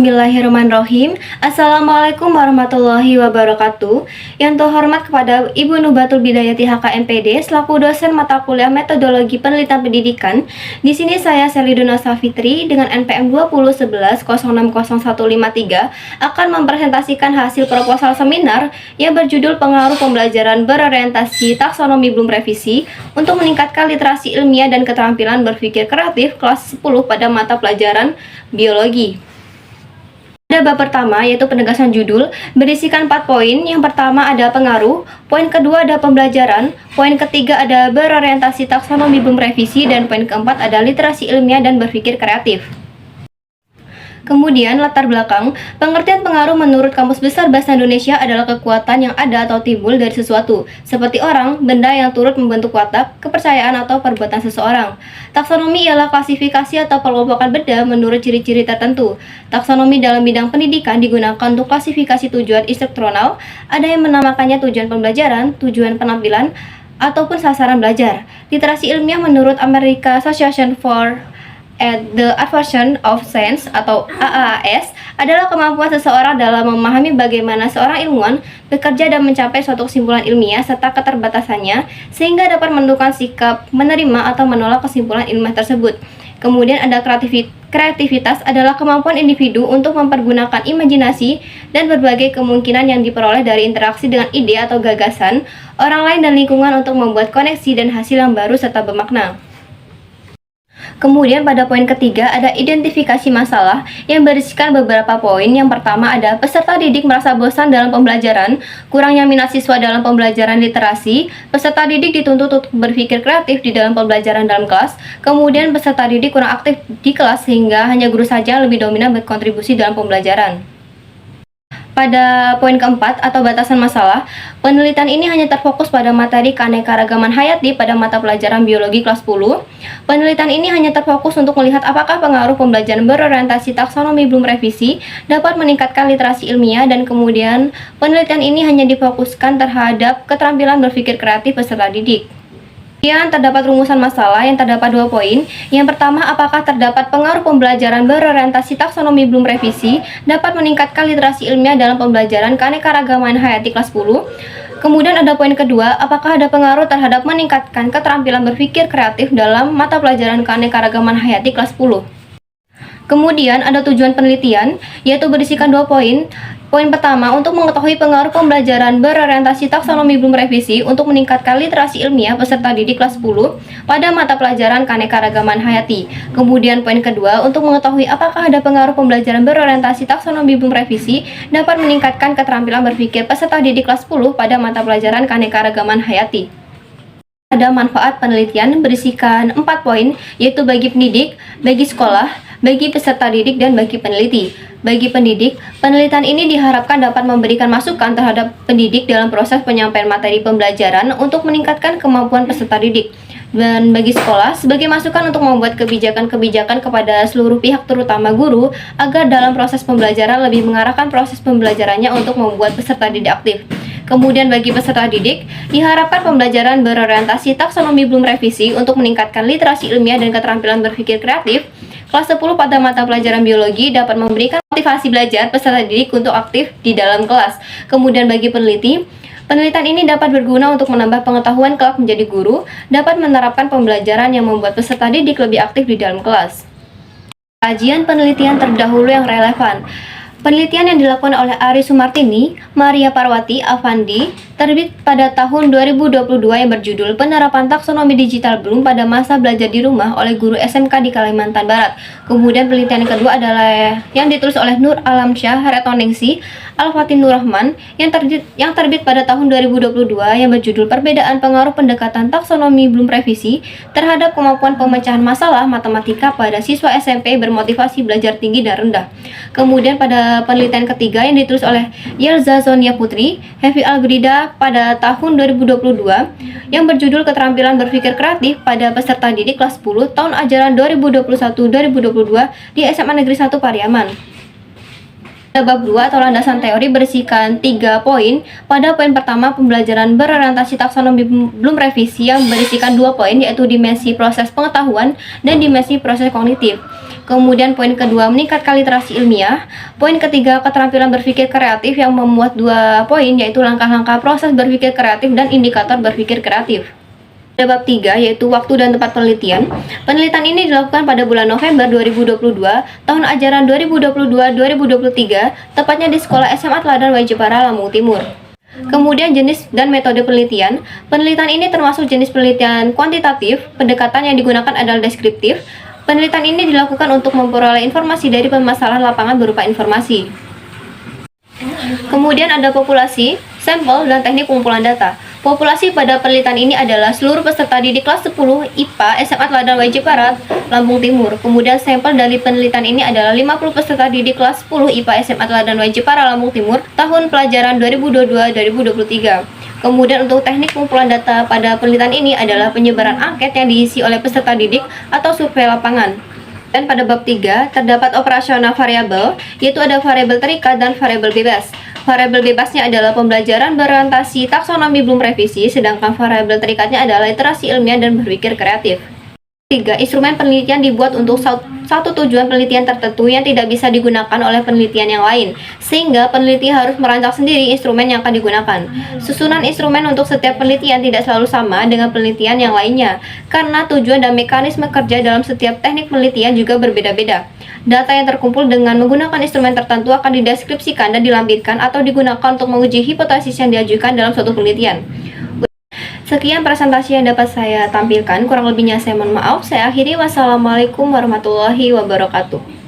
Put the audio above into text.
Bismillahirrahmanirrahim. Assalamualaikum warahmatullahi wabarakatuh. Yang terhormat kepada Ibu Nubatul Bidayati HKMPD selaku dosen mata kuliah Metodologi Penelitian Pendidikan. Di sini saya Selidona Safitri dengan NPM 2011060153 akan mempresentasikan hasil proposal seminar yang berjudul Pengaruh Pembelajaran Berorientasi Taksonomi Belum Revisi untuk meningkatkan literasi ilmiah dan keterampilan berpikir kreatif kelas 10 pada mata pelajaran biologi. Pada bab pertama yaitu penegasan judul berisikan 4 poin. Yang pertama ada pengaruh, poin kedua ada pembelajaran, poin ketiga ada berorientasi taksonomi belum revisi, dan poin keempat ada literasi ilmiah dan berpikir kreatif. Kemudian latar belakang, pengertian pengaruh menurut Kamus Besar Bahasa Indonesia adalah kekuatan yang ada atau timbul dari sesuatu, seperti orang, benda yang turut membentuk watak, kepercayaan atau perbuatan seseorang. Taksonomi ialah klasifikasi atau pengelompokan benda menurut ciri-ciri tertentu. Taksonomi dalam bidang pendidikan digunakan untuk klasifikasi tujuan instruksional, ada yang menamakannya tujuan pembelajaran, tujuan penampilan, ataupun sasaran belajar. Literasi ilmiah menurut American Association for the Advancement of Science atau AAAS adalah kemampuan seseorang dalam memahami bagaimana seorang ilmuwan bekerja dan mencapai suatu kesimpulan ilmiah serta keterbatasannya sehingga dapat menentukan sikap menerima atau menolak kesimpulan ilmiah tersebut. Kemudian ada kreativitas adalah kemampuan individu untuk mempergunakan imajinasi dan berbagai kemungkinan yang diperoleh dari interaksi dengan ide atau gagasan orang lain dan lingkungan untuk membuat koneksi dan hasil yang baru serta bermakna. Kemudian pada poin ketiga ada identifikasi masalah yang berisikan beberapa poin. Yang pertama ada peserta didik merasa bosan dalam pembelajaran, kurangnya minat siswa dalam pembelajaran literasi, peserta didik dituntut untuk berpikir kreatif di dalam pembelajaran dalam kelas, kemudian peserta didik kurang aktif di kelas sehingga hanya guru saja yang lebih dominan berkontribusi dalam pembelajaran. Pada poin keempat atau batasan masalah, penelitian ini hanya terfokus pada materi keanekaragaman hayati pada mata pelajaran biologi kelas 10. Penelitian ini hanya terfokus untuk melihat apakah pengaruh pembelajaran berorientasi taksonomi belum revisi dapat meningkatkan literasi ilmiah, dan kemudian penelitian ini hanya difokuskan terhadap keterampilan berpikir kreatif peserta didik. Kemudian terdapat rumusan masalah yang terdapat 2 poin. Yang pertama, apakah terdapat pengaruh pembelajaran berorientasi taksonomi belum revisi dapat meningkatkan literasi ilmiah dalam pembelajaran keanekaragaman hayati kelas 10. Kemudian ada poin kedua, apakah ada pengaruh terhadap meningkatkan keterampilan berpikir kreatif dalam mata pelajaran keanekaragaman hayati kelas 10. Kemudian ada tujuan penelitian, yaitu berisikan 2 poin. Poin pertama, untuk mengetahui pengaruh pembelajaran berorientasi taksonomi belum revisi untuk meningkatkan literasi ilmiah peserta didik kelas 10 pada mata pelajaran keanekaragaman hayati. Kemudian poin kedua, untuk mengetahui apakah ada pengaruh pembelajaran berorientasi taksonomi belum revisi dapat meningkatkan keterampilan berpikir peserta didik kelas 10 pada mata pelajaran keanekaragaman hayati. Ada manfaat penelitian berisikan 4 poin, yaitu bagi pendidik, bagi sekolah, bagi peserta didik, dan bagi peneliti. Bagi pendidik, penelitian ini diharapkan dapat memberikan masukan terhadap pendidik dalam proses penyampaian materi pembelajaran untuk meningkatkan kemampuan peserta didik. Dan bagi sekolah, sebagai masukan untuk membuat kebijakan-kebijakan kepada seluruh pihak terutama guru agar dalam proses pembelajaran lebih mengarahkan proses pembelajarannya untuk membuat peserta didik aktif. Kemudian bagi peserta didik, diharapkan pembelajaran berorientasi taksonomi belum revisi untuk meningkatkan literasi ilmiah dan keterampilan berpikir kreatif. Kelas 10 pada mata pelajaran biologi dapat memberikan motivasi belajar peserta didik untuk aktif di dalam kelas. Kemudian bagi peneliti, penelitian ini dapat berguna untuk menambah pengetahuan kelak menjadi guru, dapat menerapkan pembelajaran yang membuat peserta didik lebih aktif di dalam kelas. Kajian penelitian terdahulu yang relevan. Penelitian yang dilakukan oleh Ari Sumartini, Maria Parwati, Avandi, terbit pada tahun 2022 yang berjudul Penerapan Taksonomi Digital Belum pada Masa Belajar di Rumah oleh Guru SMK di Kalimantan Barat. Kemudian penelitian yang kedua adalah yang ditulis oleh Nur Alamsyah, Retoningsi, Al-Fatin Nur Rahman yang terbit pada tahun 2022 yang berjudul Perbedaan Pengaruh Pendekatan Taksonomi Belum Revisi terhadap Kemampuan Pemecahan Masalah Matematika pada Siswa SMP Bermotivasi Belajar Tinggi dan Rendah. Kemudian pada penelitian ketiga yang ditulis oleh Yelza Zonia Putri, Hevi Albrida pada tahun 2022 yang berjudul Keterampilan Berpikir Kreatif pada Peserta Didik kelas 10 tahun ajaran 2021-2022 di SMA Negeri 1 Pariaman. Bab 2 atau landasan teori berisikan 3 poin. Pada poin pertama, pembelajaran berorientasi taksonomi belum revisi yang berisikan 2 poin, yaitu dimensi proses pengetahuan dan dimensi proses kognitif. Kemudian poin kedua, meningkatkan literasi ilmiah. Poin ketiga, keterampilan berpikir kreatif yang memuat 2 poin, yaitu langkah-langkah proses berpikir kreatif dan indikator berpikir kreatif. Pada bab 3, yaitu waktu dan tempat penelitian. Penelitian ini dilakukan pada bulan November 2022, tahun ajaran 2022-2023, tepatnya di Sekolah SMA Teladan Waijepara, Lampung Timur. Kemudian jenis dan metode penelitian. Penelitian ini termasuk jenis penelitian kuantitatif. Pendekatan yang digunakan adalah deskriptif. Penelitian ini dilakukan untuk memperoleh informasi dari permasalahan lapangan berupa informasi. Kemudian ada populasi, sampel, dan teknik pengumpulan data. Populasi pada penelitian ini adalah seluruh peserta didik kelas 10 IPA SMA Teladan Waijepara, Lampung Timur. Kemudian sampel dari penelitian ini adalah 50 peserta didik kelas 10 IPA SMA Teladan Waijepara, Lampung Timur, tahun pelajaran 2022-2023. Kemudian untuk teknik pengumpulan data pada penelitian ini adalah penyebaran angket yang diisi oleh peserta didik atau survei lapangan. Dan pada bab 3, terdapat operasional variabel, yaitu ada variabel terikat dan variabel bebas. Variabel bebasnya adalah pembelajaran berorientasi taksonomi belum revisi, sedangkan variabel terikatnya adalah literasi ilmiah dan berpikir kreatif. 3. Instrumen penelitian dibuat untuk satu tujuan penelitian tertentu yang tidak bisa digunakan oleh penelitian yang lain, sehingga peneliti harus merancang sendiri instrumen yang akan digunakan. Susunan instrumen untuk setiap penelitian tidak selalu sama dengan penelitian yang lainnya, karena tujuan dan mekanisme kerja dalam setiap teknik penelitian juga berbeda-beda. Data yang terkumpul dengan menggunakan instrumen tertentu akan dideskripsikan dan dilampirkan atau digunakan untuk menguji hipotesis yang diajukan dalam suatu penelitian. Sekian presentasi yang dapat saya tampilkan, kurang lebihnya saya mohon maaf. Saya akhiri, wassalamualaikum warahmatullahi wabarakatuh.